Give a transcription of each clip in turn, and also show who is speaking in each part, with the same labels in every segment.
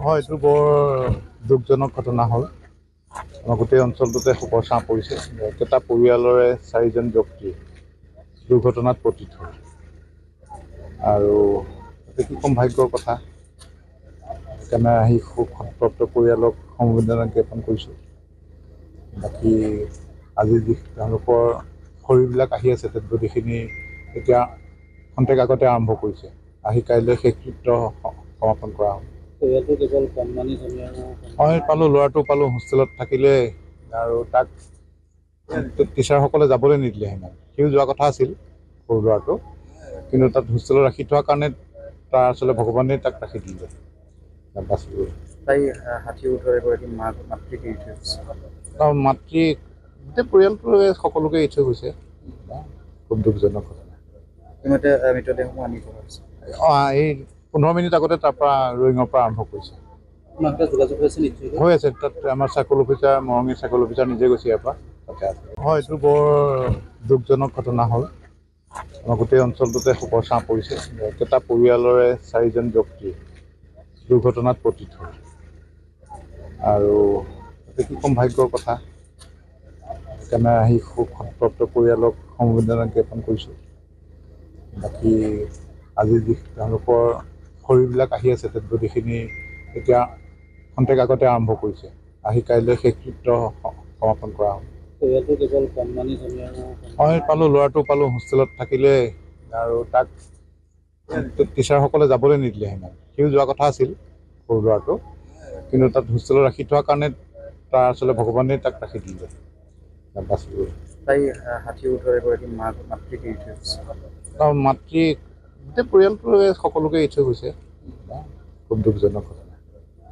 Speaker 1: হয়, এইটো বৰ দুখজনক ঘটনা হ'ল। আমাৰ গোটেই অঞ্চলটোতে শোকৰ ছাঁ পৰিছে। একেটা পৰিয়ালৰে 4জন ব্যক্তি দুৰ্ঘটনাত পতিত হ'ল। আৰু এইটো কি কম ভাগ্যৰ কথা। সেইকাৰণে আহি শোকসন্তপ্ত পৰিয়ালক সমবেদনা জ্ঞাপন কৰিছোঁ। বাকী আজি যি তেওঁলোকৰ শৰীৰবিলাক আহি আছে, গোটেইখিনি এতিয়া খন্তেক আগতে আৰম্ভ কৰিছে। আহি কাইলৈ শেষকৃত্য সমাপন কৰা হ'ব। মই পালোঁ, ল'ৰাটো পালোঁ হোষ্টেলত থাকিলে আৰু তাক টিচাৰসকলে যাবলৈ নিদিলে সিমান। সিও যোৱা কথা আছিল সৰু ল'ৰাটো, কিন্তু তাত হোষ্টেলত ৰাখি থোৱাৰ কাৰণে তাৰ আচলতে ভগৱানেই তাক ৰাখি দিলে।
Speaker 2: তাই 60 এগৰাকী মাতৃক এৰি থৈ গৈছে।
Speaker 1: মাতৃ গোটেই পৰিয়ালটোৱে সকলোকে এৰি থৈ গৈছে। খুব দুখজনক ঘটনা।
Speaker 2: ইতিমধ্যে মৃতদেহসমূহ আনি থকা হৈছে।
Speaker 1: এই 15 মিনিট আগতে তাৰ পৰা ৰয়িঙৰ পৰা আৰম্ভ কৰিছে। হৈ আছে তাত আমাৰ circle officer, Morongi circle officer নিজে গৈছে ইয়াৰ পৰা তাতে আছে। হয়, এইটো বৰ দুখজনক ঘটনা হ'ল। আমাৰ গোটেই অঞ্চলটোতে শোকৰ ছাঁ পৰিছে। একেটা পৰিয়ালৰে 4জন ব্যক্তি দুৰ্ঘটনাত পতিত হ'ল। আৰু এইটো কি কম ভাগ্যৰ কথা। সেইকাৰণে আহি শোকসন্তপ্ত পৰিয়ালক সমবেদনা জ্ঞাপন কৰিছোঁ। বাকী আজি যি তেওঁলোকৰ শৰীৰবিলাক আহি আছে, গোটেইখিনি এতিয়া খন্তেক আগতে আৰম্ভ কৰিছে। আহি কাইলৈ শেষকৃত্য সমাপন কৰা হ'ব। মই পালোঁ, ল'ৰাটো পালোঁ হোষ্টেলত থাকিলে আৰু তাক টিচাৰসকলে যাবলৈ নিদিলে সিমান। সিও যোৱা কথা আছিল সৰু ল'ৰাটো, কিন্তু তাত হোষ্টেলত ৰাখি থোৱাৰ কাৰণে তাৰ আচলতে ভগৱানেই তাক ৰাখি দিলে।
Speaker 2: তাই 60 এগৰাকী মাতৃক এৰি থৈ গৈছে।
Speaker 1: মাতৃ গোটেই পৰিয়ালটোৱে সকলোকে এৰি থৈ গৈছে। খুব দুখজনক ঘটনা।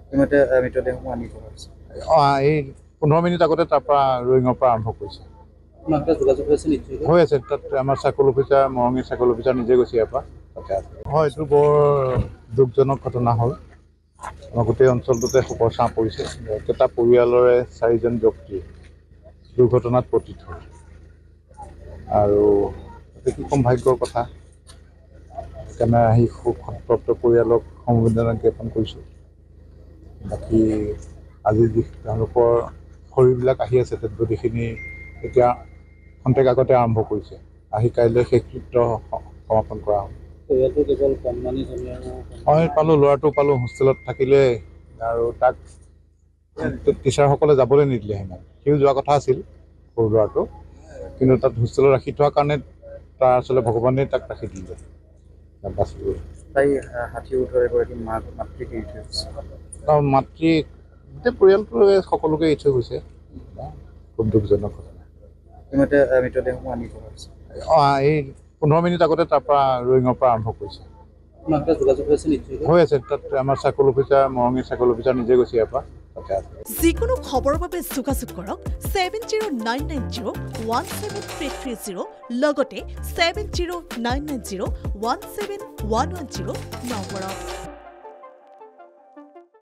Speaker 2: ইতিমধ্যে মৃতদেহসমূহ আনি থকা হৈছে।
Speaker 1: এই 15 মিনিট আগতে তাৰ পৰা ৰয়িঙৰ পৰা আৰম্ভ কৰিছে। হৈ আছে তাত আমাৰ circle officer, Morongi circle officer নিজে গৈছে ইয়াৰ পৰা তাতে আছে। হয়, এইটো বৰ দুখজনক ঘটনা হ'ল। আমাৰ গোটেই অঞ্চলটোতে শোকৰ ছাঁ পৰিছে। একেটা পৰিয়ালৰে 4জন ব্যক্তি দুৰ্ঘটনাত পতিত হ'ল। আৰু এইটো কি কম ভাগ্যৰ কথা। সেইকাৰণে আহি শোকসন্তপ্ত পৰিয়ালক সমবেদনা জ্ঞাপন কৰিছোঁ। বাকী আজি যি তেওঁলোকৰ শৰীৰবিলাক আহি আছে, গোটেইখিনি এতিয়া খন্তেক আগতে আৰম্ভ কৰিছে। আহি কাইলৈ শেষকৃত্য সমাপন কৰা হ'ব। মই পালোঁ, ল'ৰাটো পালোঁ হোষ্টেলত থাকিলে আৰু তাক টিচাৰসকলে যাবলৈ নিদিলে সিমান। সিও যোৱা কথা আছিল সৰু ল'ৰাটো, কিন্তু তাত হোষ্টেলত ৰাখি থোৱাৰ কাৰণে তাৰ আচলতে ভগৱানেই তাক ৰাখি দিলে।
Speaker 2: তাই 60 এগৰাকী মাতৃক এৰি থৈ গৈছে।
Speaker 1: মাতৃ গোটেই পৰিয়ালটোৱে সকলোকে এৰি থৈ গৈছে। খুব দুখজনক ঘটনা।
Speaker 2: ইতিমধ্যে মৃতদেহসমূহ আনি থকা হৈছে।
Speaker 1: এই 15 মিনিট আগতে তাৰ পৰা ৰয়িঙৰ পৰা আৰম্ভ কৰিছে। হৈ আছে তাত আমাৰ circle officer, Morongi circle officer নিজে গৈছে ইয়াৰ পৰা তাতে আছে।
Speaker 3: যিকোনো খবৰৰ বাবে যোগাযোগ কৰক 7099017330 লগতে 7099017110 নম্বৰত।